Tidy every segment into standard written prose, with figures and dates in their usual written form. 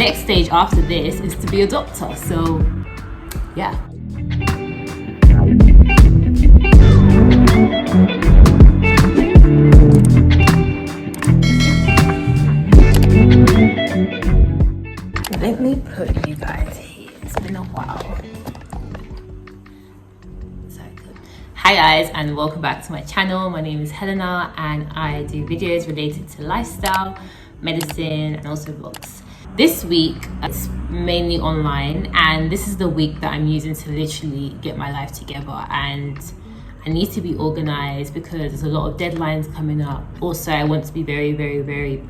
next stage after this is to be a doctor. So yeah. Let me put you guys here. It's been a while. Hi guys, and welcome back to my channel. My name is Helena and I do videos related to lifestyle, medicine, and also vlogs. This week it's mainly online, and this is the week that I'm using to literally get my life together, and I need to be organized because there's a lot of deadlines coming up. Also, I want to be very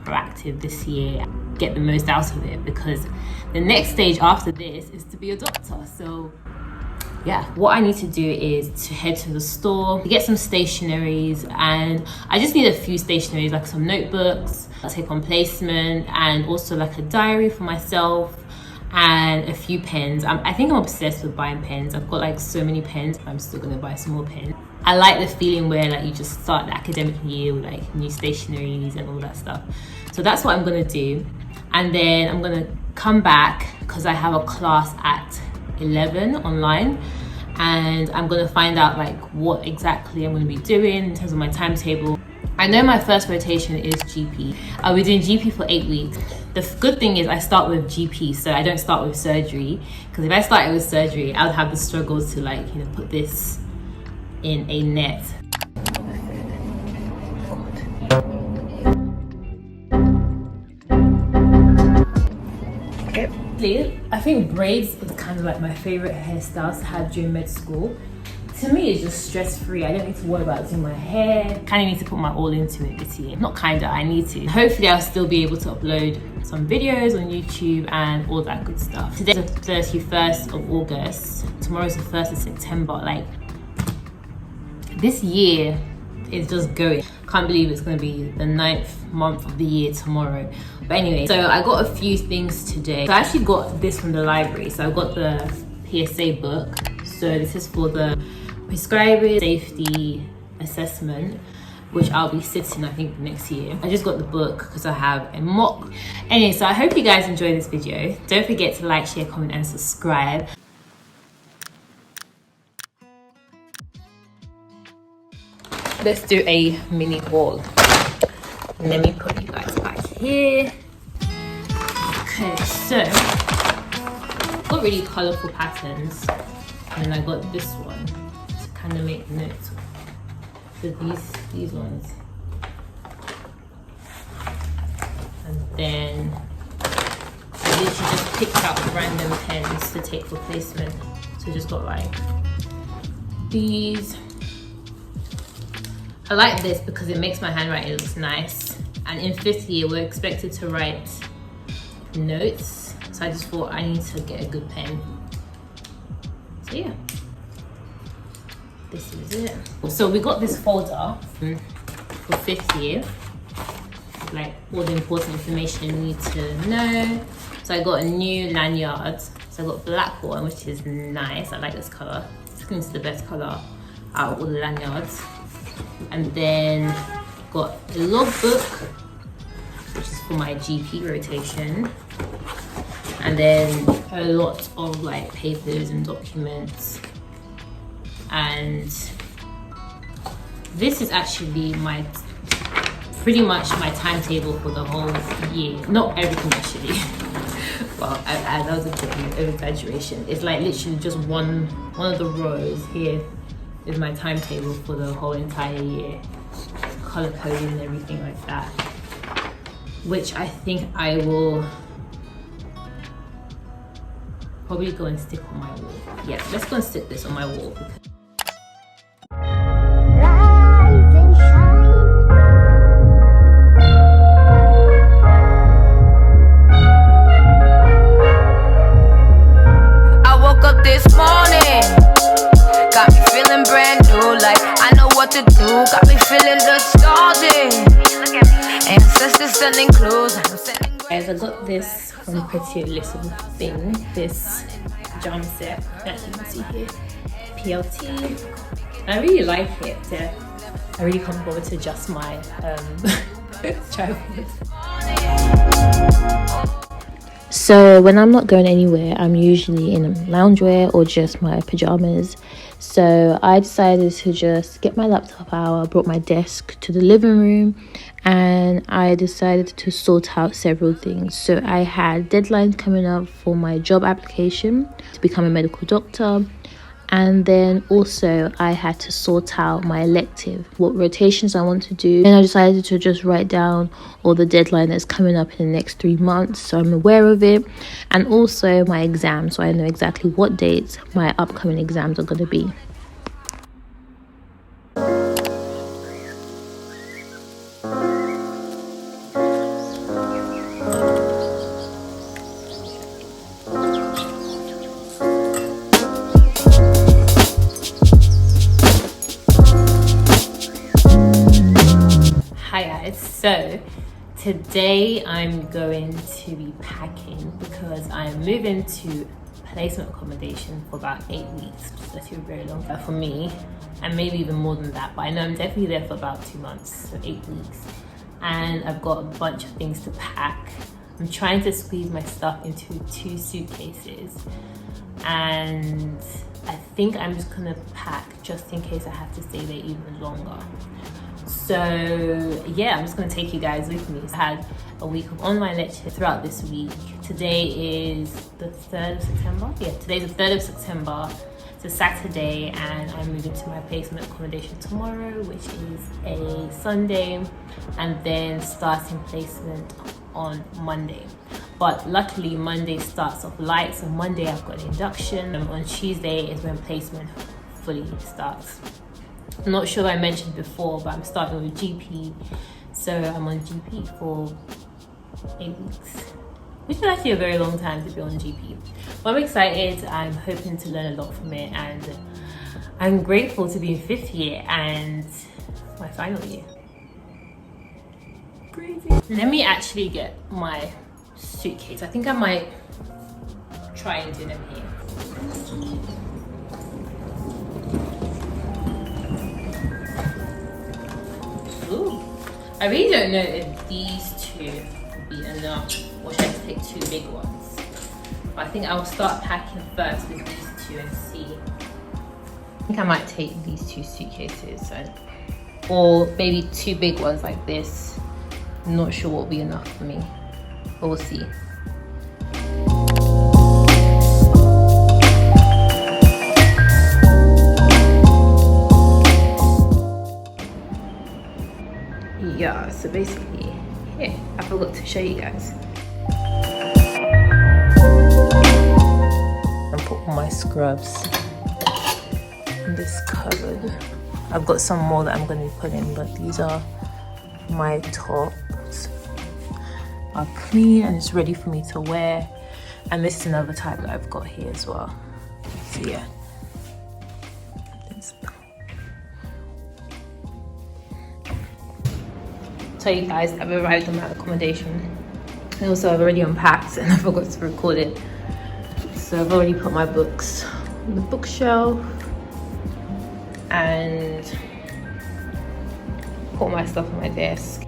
proactive this year, get the most out of it, because the next stage after this is to be a doctor. So yeah, what I need to do is to head to the store to get some stationaries, and I just need a few stationaries, like some notebooks, I'll take on placement, and also like a diary for myself and a few pens. I think I'm obsessed with buying pens. I've got like so many pens. I'm still gonna buy some more pens. I like the feeling where like you just start the academic year with like new stationaries and all that stuff. So that's what I'm gonna do, and then I'm gonna come back because I have a class at 11 online, and I'm gonna find out like what exactly I'm gonna be doing in terms of my timetable. I know my first rotation is GP. I'll be doing GP for 8 weeks. The good thing is I start with GP, so I don't start with surgery, because if I started with surgery, I would have the struggles to like, you know, put this in a net. I think braids is kind of like my favorite hairstyles to have during med school. To me, it's just stress-free. I don't need to worry about doing my hair. Kind of need to put my all into it this year. Not kinda, I need to. Hopefully I'll still be able to upload some videos on YouTube and all that good stuff. Today's the 31st of August. Tomorrow's the 1st of September. Like, this year is just going. Can't believe it's gonna be the 9th month of the year tomorrow. But anyway, so I got a few things today. So I actually got this from the library. So I got the PSA book. So this is for the prescriber safety assessment, which I'll be sitting, I think, next year. I just got the book because I have a mock. Anyway, so I hope you guys enjoy this video. Don't forget to like, share, comment, and subscribe. Let's do a mini haul. Let me put you guys back here. Okay, so got really colorful patterns, and I got this one to kind of make notes. So these ones, and then I literally just picked out random pens to take for placement. So just got like these. I like this because it makes my handwriting look nice. And in 5th year, we're expected to write notes. So I just thought I need to get a good pen. So yeah, this is it. So we got this folder for 5th year, like all the important information you need to know. So I got a new lanyard. So I got black one, which is nice. I like this color. I think it's the best color out of all the lanyards. And then got a logbook, which is for my GP rotation, and then a lot of like papers and documents. And this is actually pretty much my timetable for the whole year. Not everything actually. Well, that was a bit of exaggeration. It's like literally just one of the rows here is my timetable for the whole entire year, color coding and everything like that, which I think I will probably go and stick on my wall. Yeah, let's go and stick this on my wall. I woke up this morning, got me feeling brand new, like I know what to do. Got me feeling nostalgic. Ancestors sending clues. Guys, I got this from Pretty Little Thing, this jam set that you can see here, PLT. I really like it. Yeah, I really can't bother to adjust my tripod. So when I'm not going anywhere, I'm usually in loungewear or just my pajamas. So I decided to just get my laptop out. I brought my desk to the living room and I decided to sort out several things. So I had deadlines coming up for my job application to become a medical doctor. And then also I had to sort out my elective, what rotations I want to do. And I decided to just write down all the deadline that's coming up in the next 3 months, so I'm aware of it. And also my exams, so I know exactly what dates my upcoming exams are going to be. Hi guys, so today I'm going to be packing because I'm moving to placement accommodation for about 8 weeks. That's very long for me, and maybe even more than that, but I know I'm definitely there for about 2 months, so 8 weeks. And I've got a bunch of things to pack. I'm trying to squeeze my stuff into 2 suitcases, and I think I'm just gonna pack just in case I have to stay there even longer. So yeah, I'm just going to take you guys with me. I had a week of online lectures throughout this week. Today is the 3rd of September. Yeah, today's the 3rd of September. It's a Saturday and I'm moving to my placement accommodation tomorrow, which is a Sunday, and then starting placement on Monday. But luckily Monday starts off light, so Monday I've got an induction. On Tuesday is when placement fully starts. I'm not sure if I mentioned before, but I'm starting with GP, so I'm on GP for 8 weeks, which is actually a very long time to be on GP. But I'm excited. I'm hoping to learn a lot from it, and I'm grateful to be in 5th year and my final year. Crazy. Let me actually get my suitcase. I think I might try and do them here. Ooh. I really don't know if these 2 will be enough, or should I take 2 big ones. But I think I'll start packing first with these 2 and see. I think I might take these 2 suitcases, or maybe 2 big ones like this. I'm not sure what will be enough for me, but we'll see. Yeah, so basically, yeah, I forgot to show you guys. I put all my scrubs in this cupboard. I've got some more that I'm going to be putting, but these are my tops. Are clean and it's ready for me to wear. And this is another type that I've got here as well. So yeah. Tell you guys, I've arrived at my accommodation, and also I've already unpacked and I forgot to record it. So I've already put my books on the bookshelf and put my stuff on my desk.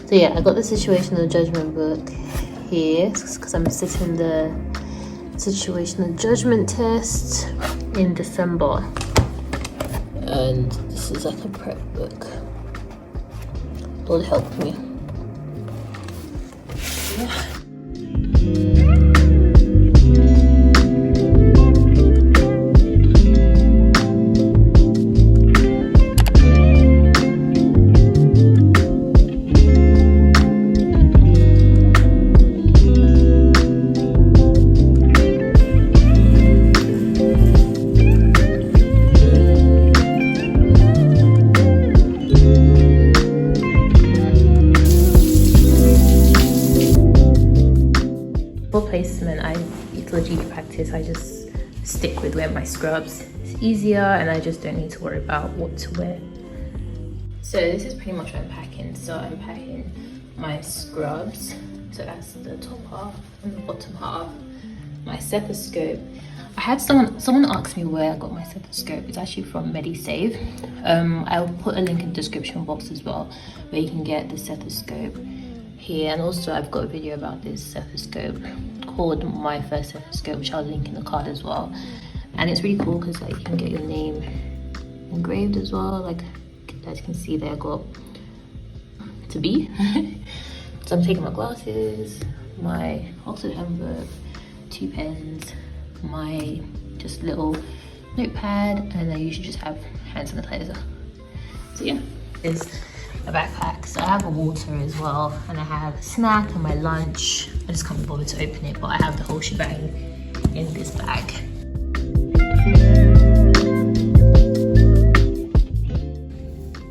So yeah, I got the situational judgment book here because I'm sitting the situational judgment test in December, and this is like a prep book. It'll help me. Yeah. practice, I just stick with wearing my scrubs. It's easier and I just don't need to worry about what to wear. So this is pretty much what I'm packing. So I'm packing my scrubs, so that's the top half and the bottom half, my stethoscope. I had someone asked me where I got my stethoscope. It's actually from MediSave. I'll put a link in the description box as well where you can get the stethoscope here. And also I've got a video about this stethoscope called My First Stethoscope, which I'll link in the card as well. And it's really cool because like you can get your name engraved as well. Like as you can see there, I got to be. So I'm taking my glasses, my Oxford handbook, 2 pens, my just little notepad, and I usually just have hand sanitizer. So yeah, is a backpack. So I have a water as well, and I have a snack and my lunch. I just can't be bothered to open it, but I have the whole shebang in this bag.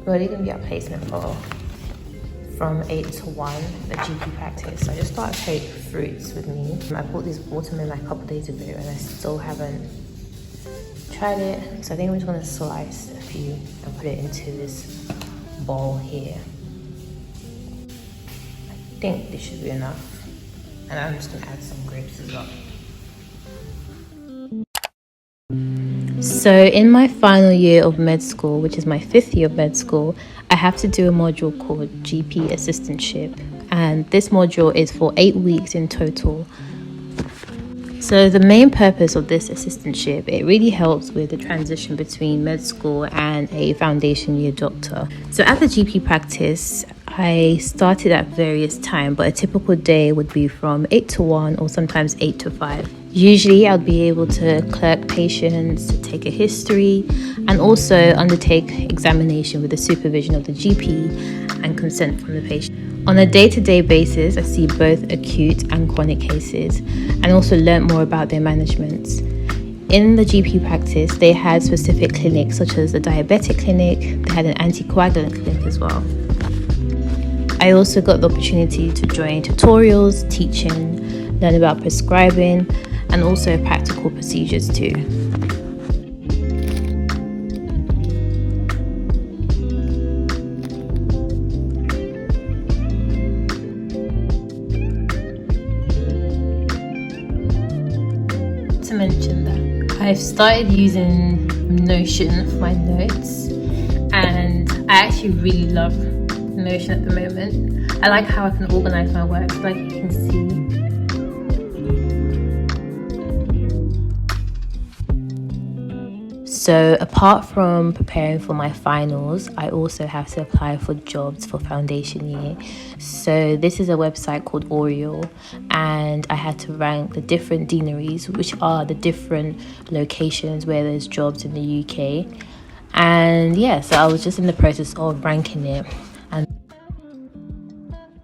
We're really gonna be at placement for from 8 to 1 at GP practice. So I just thought I'd take fruits with me. I bought this watermelon like a couple days ago and I still haven't tried it. So I think I'm just gonna slice a few and put it into this bowl here. I think this should be enough. And I'm just gonna add some grapes as well. So in my final year of med school, which is my 5th year of med school, I have to do a module called GP assistantship, and this module is for 8 weeks in total. So the main purpose of this assistantship, it really helps with the transition between med school and a foundation year doctor. So at the GP practice, I started at various times, but a typical day would be from 8 to 1 or sometimes 8 to 5. Usually I'd be able to clerk patients, to take a history, and also undertake examination with the supervision of the GP and consent from the patient. On a day-to-day basis, I see both acute and chronic cases and also learn more about their management. In the GP practice, they had specific clinics such as the diabetic clinic, they had an anticoagulant clinic as well. I also got the opportunity to join tutorials, teaching, learn about prescribing, and also practical procedures too. To mention that I've started using Notion for my notes, and I actually really love Notion at the moment. I like how I can organize my work, like you can see. So apart from preparing for my finals, I also have to apply for jobs for foundation year. So this is a website called Oriel, and I had to rank the different deaneries, which are the different locations where there's jobs in the UK. And yeah, so I was just in the process of ranking it. And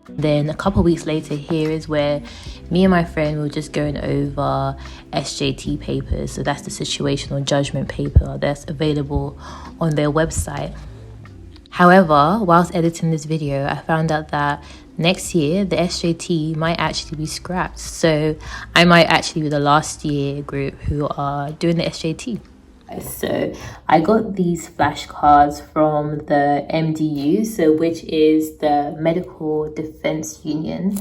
then a couple of weeks later, here is where me and my friend were just going over SJT papers. So that's the situational judgment paper that's available on their website. However, whilst editing this video, I found out that next year the SJT might actually be scrapped. So I might actually be the last year group who are doing the SJT. So I got these flashcards from the MDU, so which is the Medical Defence Union,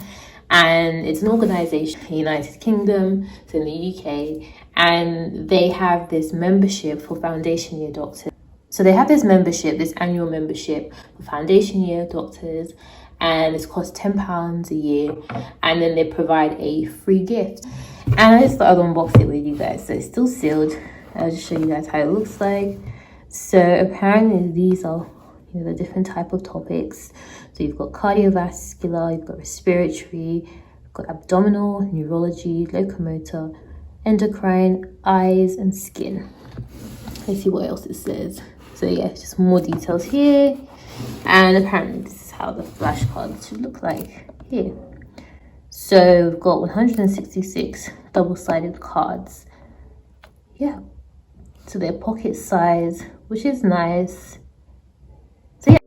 and it's an organisation in the United Kingdom, so in the UK, and they have this membership for foundation year doctors. So they have this membership, this annual membership for foundation year doctors, and it's cost £10 a year, and then they provide a free gift. And I just thought I'd unbox it with you guys. So it's still sealed. I'll just show you guys how it looks like. So apparently these are, the different type of topics. So you've got cardiovascular, you've got respiratory, you've got abdominal, neurology, locomotor, endocrine, eyes, and skin. Let's see what else it says. So yeah, just more details here. And apparently this is how the flashcards should look like here. So we've got 166 double-sided cards. Yeah. So they're pocket size, which is nice. So yeah.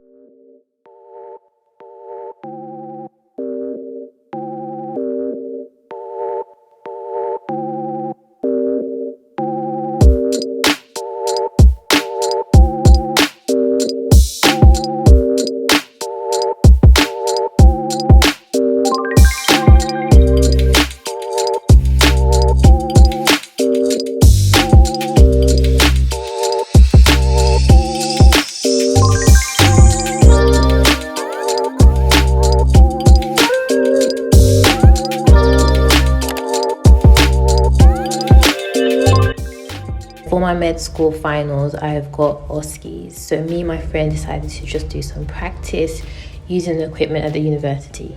my med school finals, I've got OSCEs. So me and my friend decided to just do some practice using the equipment at the university.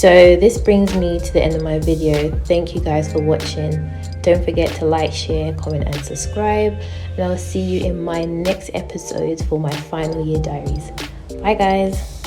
So this brings me to the end of my video. Thank you guys for watching. Don't forget to like, share, comment and subscribe. And I'll see you in my next episode for my final year diaries. Bye guys.